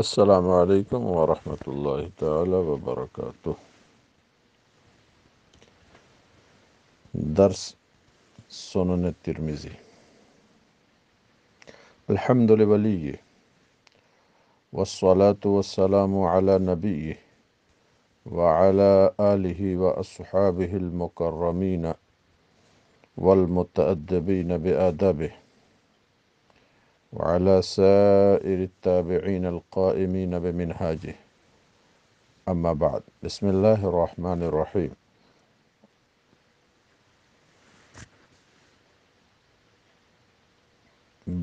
السلام علیکم ورحمۃ اللہ تعالی وبرکاتہ۔ درس سنن ترمذی۔ الحمد لولی والصلاة والسلام علی نبی وعلی آلہ واصحابہ المکرمین والمتأدبین بآدابہ وعلى سائر التابعین القائمین بمنہاجہ، اما بعد۔ بسم اللہ الرحمن الرحیم۔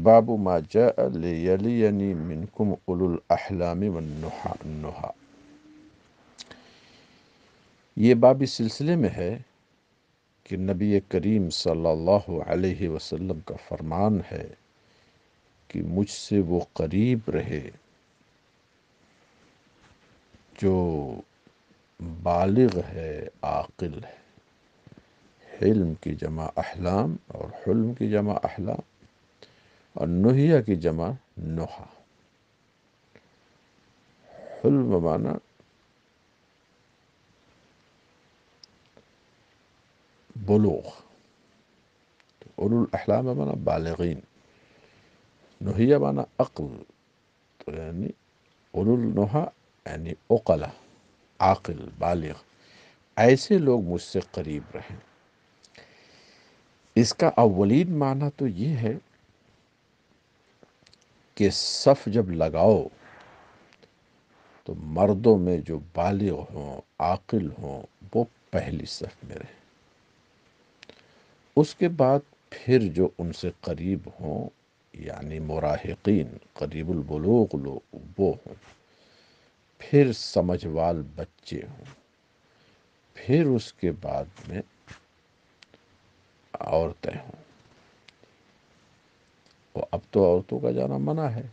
باب ما جاء لیلینی منکم اولو الاحلام والنہا۔ یہ باب اس سلسلے میں ہے کہ نبی کریم صلی اللہ علیہ وسلم کا فرمان ہے کہ مجھ سے وہ قریب رہے جو بالغ ہے، عاقل ہے۔ حلم کی جمع احلام اور حلم کی جمع احلام اور نہیہ کی جمع نہا۔ حلم معنی بلوغ، اولو الاحلام معنی بالغین، نہیہ معنی عقل، تو یعنی اولو النہا یعنی عقلا، عاقل، بالغ، ایسے لوگ مجھ سے قریب رہیں۔ اس کا اولین معنی تو یہ ہے کہ صف جب لگاؤ تو مردوں میں جو بالغ ہوں، عاقل ہوں، وہ پہلی صف میں رہیں۔ اس کے بعد پھر جو ان سے قریب ہوں یعنی مراہقین، قریب البلوغ لوگ وہ ہوں، پھر سمجھ وال بچے ہوں، پھر اس کے بعد میں عورتیں ہوں۔ اب تو عورتوں کا جانا منع ہے،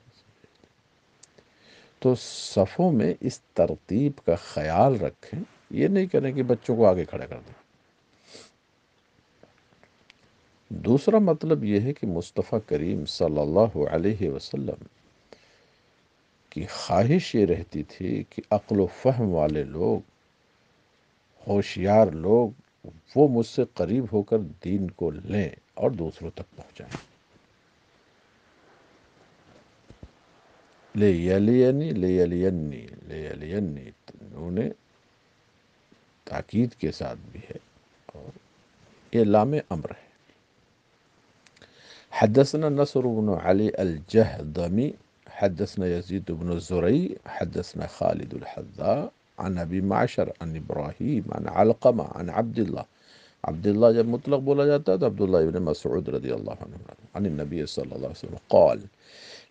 تو صفوں میں اس ترتیب کا خیال رکھیں۔ یہ نہیں کریں کہ بچوں کو آگے کھڑا کر دیں۔ دوسرا مطلب یہ ہے کہ مصطفیٰ کریم صلی اللہ علیہ وسلم کی خواہش یہ رہتی تھی کہ عقل و فہم والے لوگ، ہوشیار لوگ، وہ مجھ سے قریب ہو کر دین کو لیں اور دوسروں تک پہنچائیں۔ لیلینی انہوں نے تاکید کے ساتھ بھی ہے اور یہ لام امر ہے۔ حدثنا نصر بن علی الجہضمی حدثنا یزید بن زرعی حدثنا خالد الحذاء عن ابی معشر عن ابراہیم عن علقمہ عن عبداللہ جب مطلق بولا جاتا ہے تو عبداللہ ابن مسعود رضی اللہ عنہ عن النبی صلی اللہ علیہ وسلم قال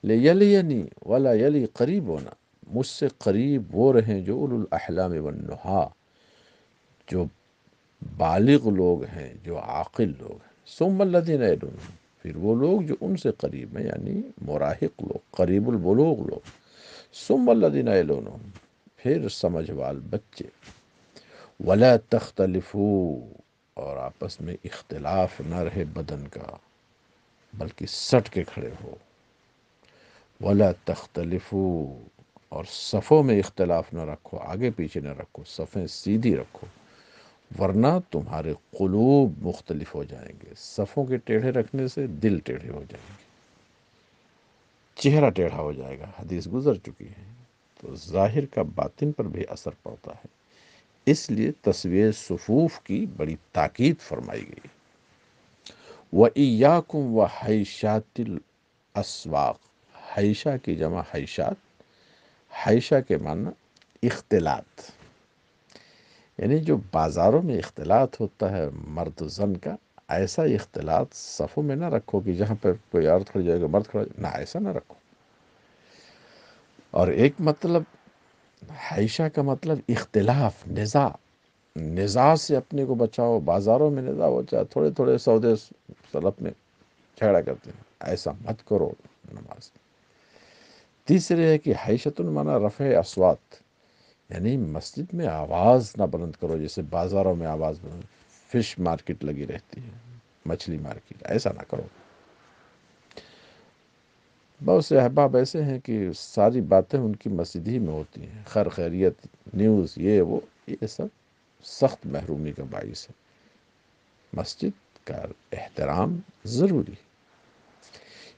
لیلینی ولا یلی قریب ہونا، مجھ سے قریب وہ رہیں جو اولو الاحلام والنہا، جو بالغ لوگ ہیں، جو عاقل لوگ ہیں۔ ثم الذین یلونہم، پھر وہ لوگ جو ان سے قریب ہیں یعنی مراہق لوگ، قریب البلوغ لوگ۔ ثم الذین یلونہم، پھر سمجھ وال بچے۔ ولا تختلفوا، اور آپس میں اختلاف نہ رہے بدن کا، بلکہ سٹ کے کھڑے ہو۔ ولا تختلفوا، اور صفوں میں اختلاف نہ رکھو، آگے پیچھے نہ رکھو، صفیں سیدھی رکھو، ورنہ تمہارے قلوب مختلف ہو جائیں گے۔ صفوں کے ٹیڑھے رکھنے سے دل ٹیڑھے ہو جائیں گے، چہرہ ٹیڑھا ہو جائے گا، حدیث گزر چکی ہے۔ تو ظاہر کا باطن پر بھی اثر پڑتا ہے، اس لیے تسویہ صفوف کی بڑی تاکید فرمائی گئی۔ وَإِيَّاكُمْ وَحَيْشَاتِ الْأَسْوَاقِ، حیشہ کی جمع حیشات، حیشہ کے معنی اختلاط، یعنی جو بازاروں میں اختلاط ہوتا ہے مرد و زن کا، ایسا اختلاط صفوں میں نہ رکھو کہ جہاں پر کوئی عورت کھڑی جائے گا مرد کھڑا جائے گا، نہ، ایسا نہ رکھو۔ اور ایک مطلب حیشہ کا مطلب اختلاف، نزاع سے اپنے کو بچاؤ۔ بازاروں میں نزاع ہو جائے، تھوڑے تھوڑے سودے سلف میں جھگڑا کرتے ہیں، ایسا مت کرو نماز۔ تیسرے ہے کہ حیشۃ المعنی رفع اصوات، یعنی مسجد میں آواز نہ بلند کرو، جیسے بازاروں میں آواز بلند، فش مارکیٹ لگی رہتی ہے، مچھلی مارکیٹ، ایسا نہ کرو۔ بہت سے احباب ایسے ہیں کہ ساری باتیں ان کی مسجد ہی میں ہوتی ہیں، خیر خیریت، نیوز، یہ وہ، یہ سب سخت محرومی کا باعث ہے۔ مسجد کا احترام ضروری ہے۔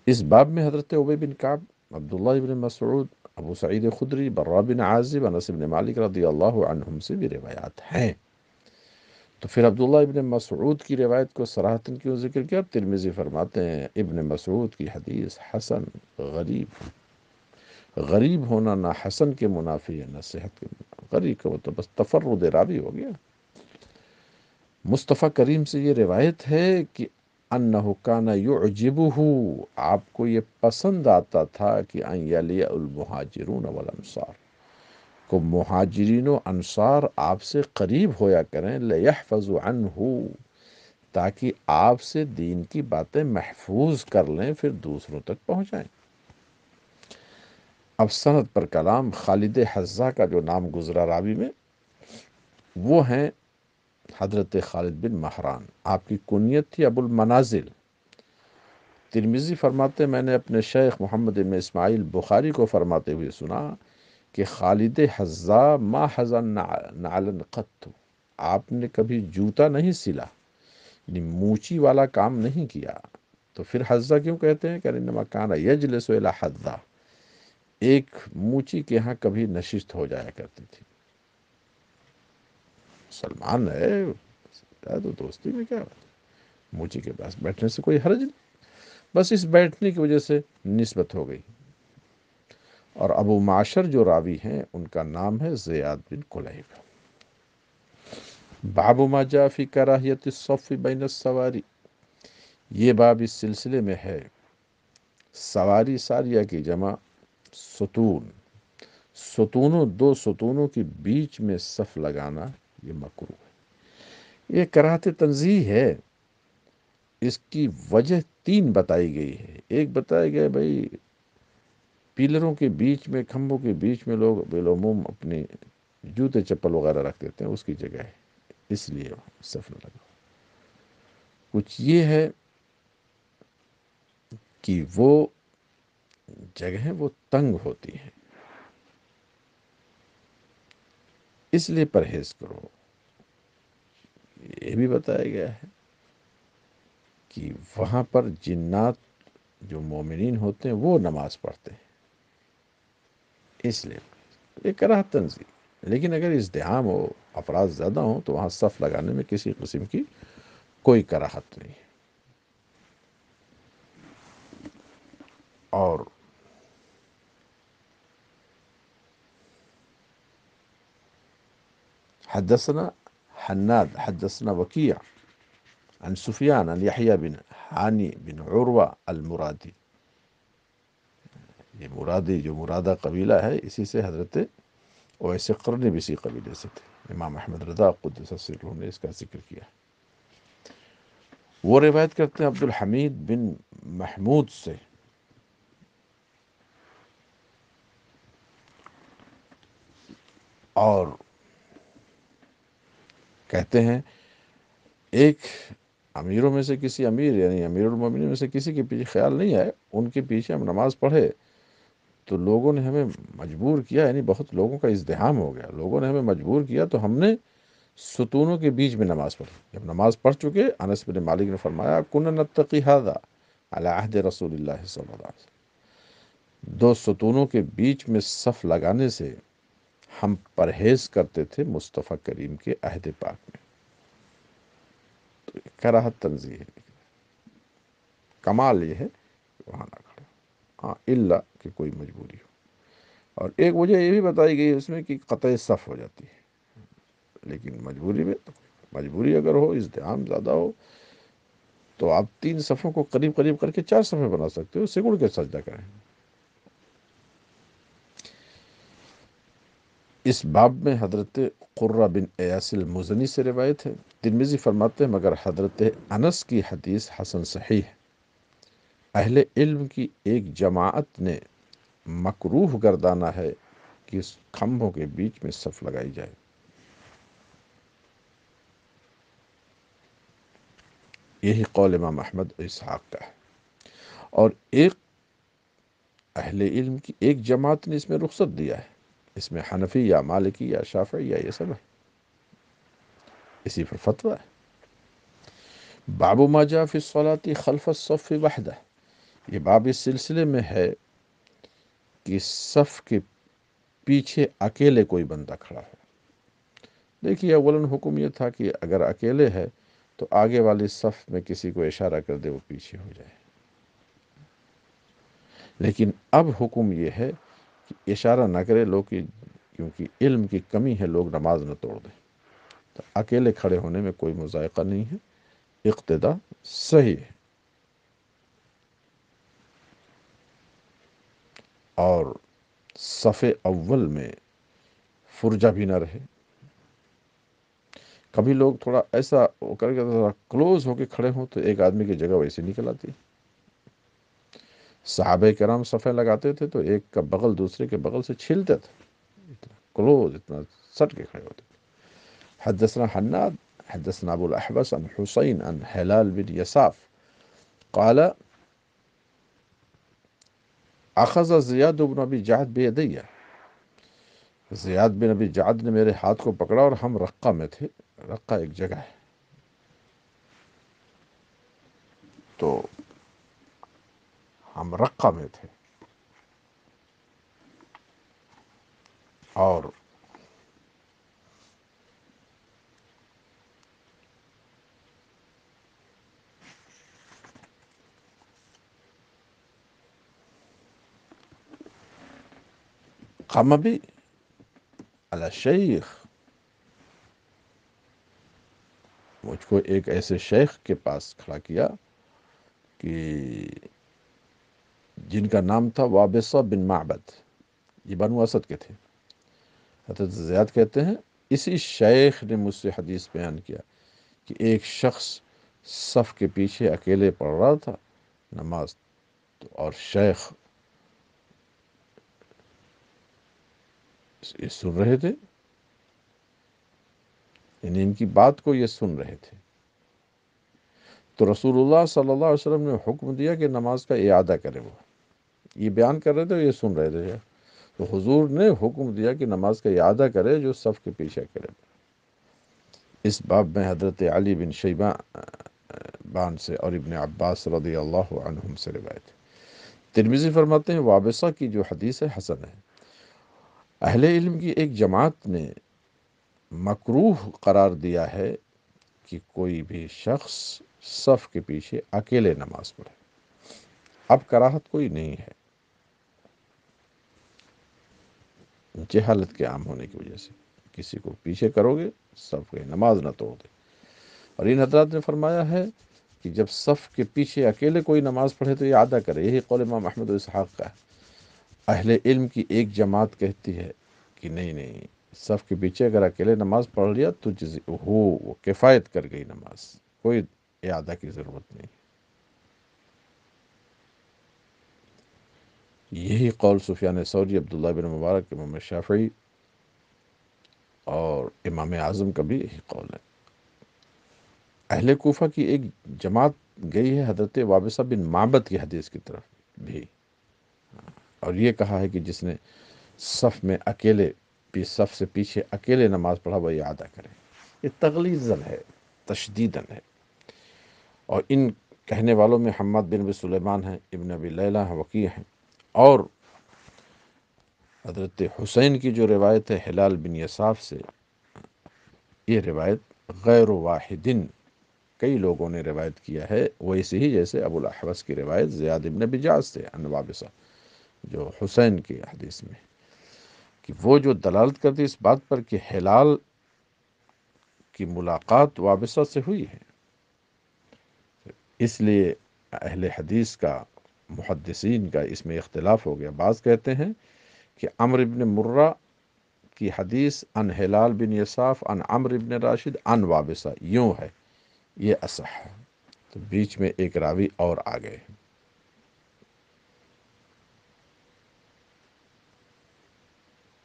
اس باب میں حضرت ابی بن کعب، عبداللہ بن مسعود، ابو سعید خدری، برا بن عازب، انس بن مالک رضی اللہ عنہم سے بھی روایات ہیں۔ تو پھر عبداللہ ابن مسعود کی روایت کو صراحتاً کیوں ذکر کیا؟ ترمذی فرماتے ہیں ابن مسعود کی حدیث حسن غریب، غریب ہونا نہ حسن کے منافی ہے نہ صحت کے منافی، غریب کا وہ تو بس تفرد راوی ہو گیا۔ مصطفیٰ کریم سے یہ روایت ہے کہ انہ کان یعجبہ، آپ کو یہ پسند آتا تھا کہ ان یلی المہاجرون والانصار، کو مہاجرین و انصار آپ سے قریب ہویا کریں، لیحفظ عنہ، تاکہ آپ سے دین کی باتیں محفوظ کر لیں، پھر دوسروں تک پہنچائیں۔ اب سند پر کلام۔ خالد حذا کا جو نام گزرا راوی میں، وہ ہیں حضرت خالد بن مہران، آپ کی کنیت تھی ابو المنازل۔ ترمذی فرماتے ہیں میں نے اپنے شیخ محمد بن اسماعیل بخاری کو فرماتے ہوئے سنا کہ خالد حذا ما حذا نعلا قط، آپ نے کبھی جوتا نہیں سلا، یعنی موچی والا کام نہیں کیا۔ تو پھر حذا کیوں کہتے ہیں کہ انما کان یجلس الی حذا، ایک موچی کے ہاں کبھی نشست ہو جایا کرتی تھی۔ سلمان ہے تو دوستی میں کیا بات ہے، موچی کے پاس بیٹھنے سے کوئی حرج نہیں، بس اس بیٹھنے کی وجہ سے نسبت ہو گئی۔ اور ابو معشر جو راوی ہیں ان کا نام ہے زیاد بن قلیب۔ باب ما جاء فی کراہیت الصف بین السواری، یہ باب اس سلسلے میں ہے سواری ساریہ کی جمع ستون، ستونوں، دو ستونوں کے بیچ میں صف لگانا یہ مکروہ ہے۔ یہ کراہت تنزیہ ہے۔ اس کی وجہ تین بتائی گئی ہے۔ ایک بتایا گیا بھائی پیلروں کے بیچ میں، کھمبوں کے بیچ میں لوگ بالعموم اپنے جوتے چپل وغیرہ رکھ دیتے ہیں، اس کی جگہ ہے، اس لیے صف نہ لگا۔ کچھ یہ ہے کہ وہ جگہیں وہ تنگ ہوتی ہیں، اس لیے پرہیز کرو۔ یہ بھی بتایا گیا ہے کہ وہاں پر جنات جو مومنین ہوتے ہیں وہ نماز پڑھتے ہیں، اس لیے یہ کراہت تنزیہ۔ لیکن اگر ازدحام ہو، افراد زیادہ ہوں، تو وہاں صف لگانے میں کسی قسم کی کوئی کراہت نہیں۔ اور حدثنا حناد حدثنا وکیع عن سفیان عن یحییٰ بن حانی بن عروہ المرادی، یہ مرادی جو مرادہ قبیلہ ہے، اسی سے حضرت اویس قرنی بھی اسی قبیلے سے تھے۔ امام احمد رضا قدس سرہ نے اس کا ذکر کیا۔ وہ روایت کرتے ہیں عبد الحمید بن محمود سے، اور کہتے ہیں ایک امیروں میں سے کسی امیر، یعنی امیر المومنین میں سے کسی کے پیچھے خیال نہیں آئے، ان کے پیچھے ہم نماز پڑھے تو لوگوں نے ہمیں مجبور کیا، یعنی بہت لوگوں کا ازدحام ہو گیا، لوگوں نے ہمیں مجبور کیا تو ہم نے ستونوں کے بیچ میں نماز پڑھی۔ جب نماز پڑھ چکے، انس بن مالک نے فرمایا کنا نتقی ھذا علی عہد رسول اللہ صلی اللہ علیہ وسلم، دو ستونوں کے بیچ میں صف لگانے سے ہم پرہیز کرتے تھے مصطفیٰ کریم کے عہد پاک میں۔ تو کراہت تنزیہ ہے، کمال یہ ہے کہ وہاں نہ کھڑے، ہاں الا کہ کوئی مجبوری ہو۔ اور ایک وجہ یہ بھی بتائی گئی اس میں کہ قطع صف ہو جاتی ہے، لیکن مجبوری میں تو مجبوری اگر ہو، ازدحام زیادہ ہو، تو آپ تین صفوں کو قریب قریب کر کے چار صفیں بنا سکتے ہو، سگڑ کے سجدہ کریں۔ اس باب میں حضرت قرہ بن ایاس المزنی سے روایت ہے۔ ترمذی فرماتے ہیں مگر حضرت انس کی حدیث حسن صحیح ہے۔ اہل علم کی ایک جماعت نے مکروہ گردانا ہے کہ اس کھمبوں کے بیچ میں صف لگائی جائے۔ یہی قول امام احمد و اسحاق کا ہے۔ اور ایک اہل علم کی ایک جماعت نے اس میں رخصت دیا ہے، اس میں حنفی یا مالکی یا شافعی یا یہ سب ہے، اسی پر فتویٰ ہے۔ باب ما جاء فی الصلاۃ خلف الصف وحدہ، یہ باب اس سلسلے میں ہے کہ صف کے پیچھے اکیلے کوئی بندہ کھڑا ہو۔ دیکھیے اولاً حکم یہ تھا کہ اگر اکیلے ہے تو آگے والی صف میں کسی کو اشارہ کر دے وہ پیچھے ہو جائے، لیکن اب حکم یہ ہے کہ اشارہ نہ کرے لوگ، کیونکہ علم کی کمی ہے، لوگ نماز نہ توڑ دیں، تو اکیلے کھڑے ہونے میں کوئی مذائقہ نہیں ہے، اقتدا صحیح ہے۔ اور صف اول میں فرجہ بھی نہ رہے، کبھی لوگ تھوڑا ایسا کر کے تھوڑا کلوز ہو کے کھڑے ہوں تو ایک آدمی کی جگہ ویسے نکل آتی۔ صحابہ کرام صفیں لگاتے تھے تو ایک کا بغل دوسرے کے بغل سے چھلتے تھے، اتنا کلوز، اتنا سٹ کے کھڑے ہوتے تھے۔ حدثنا حناد حدثنا ابو الاحوص عن حسین عن ہلال بن یساف قال اخذ زیاد بن ابی جعد بیدیہ، زیاد بن ابی جعد نے میرے ہاتھ کو پکڑا اور ہم رقہ میں تھے، رقہ ایک جگہ ہے، تو ہم رقہ میں تھے، اور قام بھی علی شیخ، مجھ کو ایک ایسے شیخ کے پاس کھڑا کیا کہ جن کا نام تھا وابصہ بن معبد، یہ بنو اسد کے تھے۔ حضرت زیاد کہتے ہیں اسی شیخ نے مجھ سے حدیث بیان کیا کہ ایک شخص صف کے پیچھے اکیلے پڑھ رہا تھا نماز، اور شیخ یہ سن رہے تھے، یعنی ان کی بات کو یہ سن رہے تھے، تو رسول اللہ صلی اللہ علیہ وسلم نے حکم دیا کہ نماز کا اعادہ کرے۔ وہ یہ بیان کر رہے تھے، یہ سن رہے تھے، تو حضور نے حکم دیا کہ نماز کا اعادہ کرے جو صف کے پیچھے کرے۔ اس باب میں حضرت علی بن شیبہ بان سے اور ابن عباس رضی اللہ عنہم سے روایت ہے۔ ترمذی فرماتے ہیں وابصہ کی جو حدیث ہے حسن ہے۔ اہل علم کی ایک جماعت نے مکروہ قرار دیا ہے کہ کوئی بھی شخص صف کے پیچھے اکیلے نماز پڑھے، اب کراہت کوئی نہیں ہے، جہالت کے عام ہونے کی وجہ سے کسی کو پیچھے کرو گے صف کی نماز نہ توڑ دے۔ اور ان حضرات نے فرمایا ہے کہ جب صف کے پیچھے اکیلے کوئی نماز پڑھے تو یہ اعادہ کرے، یہی قول امام احمد و اسحاق کا ہے۔ اہل علم کی ایک جماعت کہتی ہے کہ نہیں نہیں، صف کے پیچھے اگر اکیلے نماز پڑھ لیا تو وہ کفایت کر گئی نماز، کوئی اعادہ کی ضرورت نہیں۔ یہی قول سفیان ثوری، عبداللہ بن مبارک، امام شافعی اور امام اعظم کا بھی یہی قول ہے۔ اہل کوفہ کی ایک جماعت گئی ہے حضرت وابصہ بن معبد کی حدیث کی طرف بھی، اور یہ کہا ہے کہ جس نے صف میں اکیلے صف سے پیچھے اکیلے نماز پڑھا وہ اعادہ کرے۔ یہ تغلیظاً ہے، تشدیداً ہے، اور ان کہنے والوں میں حماد بن ابی سلیمان ہیں، ابن ابی لیلہ ہیں، وکیع ہیں، اور حضرت حسین کی جو روایت ہے ہلال بن یساف سے، یہ روایت غیر واحدن، کئی لوگوں نے روایت کیا ہے، ویسے ہی جیسے ابو الاحوص کی روایت زیاد بن ابی جعد سے عن وابصہ جو حسین کی حدیث میں، کہ وہ جو دلالت کرتی اس بات پر کہ ہلال کی ملاقات وابصہ سے ہوئی ہے۔ اس لیے اہل حدیث کا، محدثین کا اس میں اختلاف ہو گیا، بعض کہتے ہیں کہ عمرو بن مرہ کی حدیث عن ہلال بن یساف عن عمرو بن راشد عن وابصہ یوں ہے، یہ اصح ہے، تو بیچ میں ایک راوی اور آ گئے۔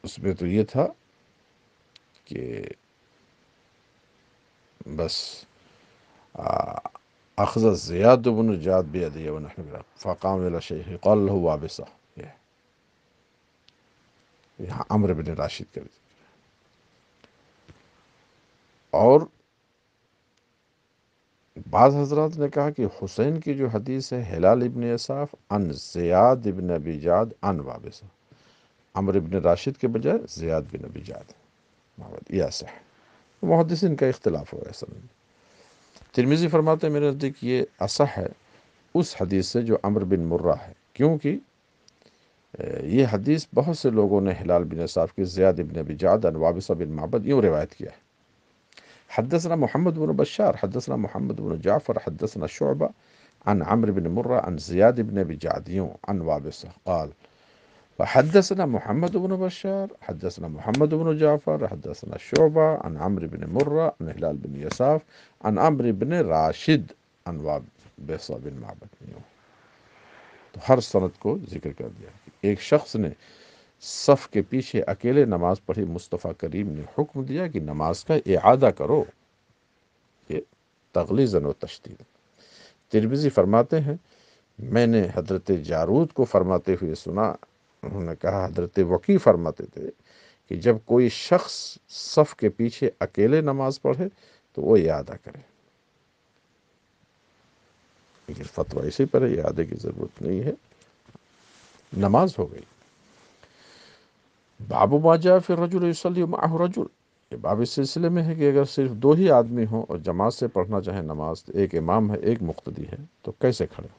اس میں تو یہ تھا کہ بس اخذ زیاد بن جعد بیدیہ ونحن فقام الى شیخ قال له وابصہ، یہاں عمرو بن راشد کا ذکر. اور بعض حضرات نے کہا کہ حسین کی جو حدیث ہے ہلال ابن اصاف ان زیاد ابن ابی جعد ان وابصہ، عمرو بن راشد کے بجائے زیاد بن ابی جعد یہ صح. محدثین کا اختلاف ہوا اصل میں. ترمذی فرماتے ہیں میرے نزدیک یہ اصح ہے اس حدیث سے جو عمرو بن مرہ ہے، کیونکہ یہ حدیث بہت سے لوگوں نے ہلال بن اصاف کی زیاد ابن ابی جعد ان وابصہ بن معبد یوں روایت کیا ہے. حدثنا محمد بن بشار حدثنا محمد بن جعفر حدثنا شعبہ عن عمرو بن مرہ عن زیاد بن ابی جعد یوں عن وابصہ قال وحدثنا محمد بن بشار حدثنا محمد بن جعفر حدثنا شعبہ عن عمرو بن مرہ عن ہلال بن یساف عن عمرو بن راشد عن وابصہ بن معبد. تو ہر سند کو ذکر کر دیا. ایک شخص نے صف کے پیچھے اکیلے نماز پڑھی، مصطفیٰ کریم نے حکم دیا کہ نماز کا اعادہ کرو. یہ تغلیظاً و تشدید. ترمذی فرماتے ہیں میں نے حضرت جارود کو فرماتے ہوئے سنا، انہوں نے کہا حضرت وقی فرماتے تھے کہ جب کوئی شخص صف کے پیچھے اکیلے نماز پڑھے تو وہ اعادہ کرے. لیکن فتویٰ اسی پر ہے، اعادے کی ضرورت نہیں ہے، نماز ہو گئی. باب ما جاء فی الرجل یصلی معه رجل، یہ باب اس سلسلے میں ہے کہ اگر صرف دو ہی آدمی ہوں اور جماعت سے پڑھنا چاہیں نماز، تو ایک امام ہے ایک مقتدی ہے، تو کیسے کھڑے ہو.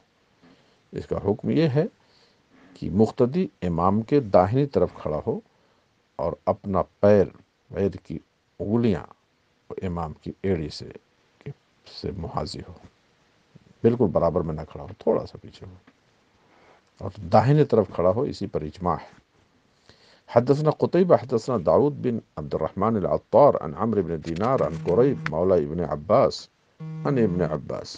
اس کا حکم یہ ہے کہ مقتدی امام کے داہنی طرف کھڑا ہو اور اپنا پیر کی انگلیاں امام کی ایڑی سے محاذی ہو، بالکل برابر میں نہ کھڑا ہو، تھوڑا سا پیچھے ہو اور داہنے طرف کھڑا ہو. اسی پر اجماع ہے. حدثنا قتيبة حدثنا داود بن عبد الرحمن العطار عن عمرو بن دينار عن قريب مولى ابن عباس عن ابن عباس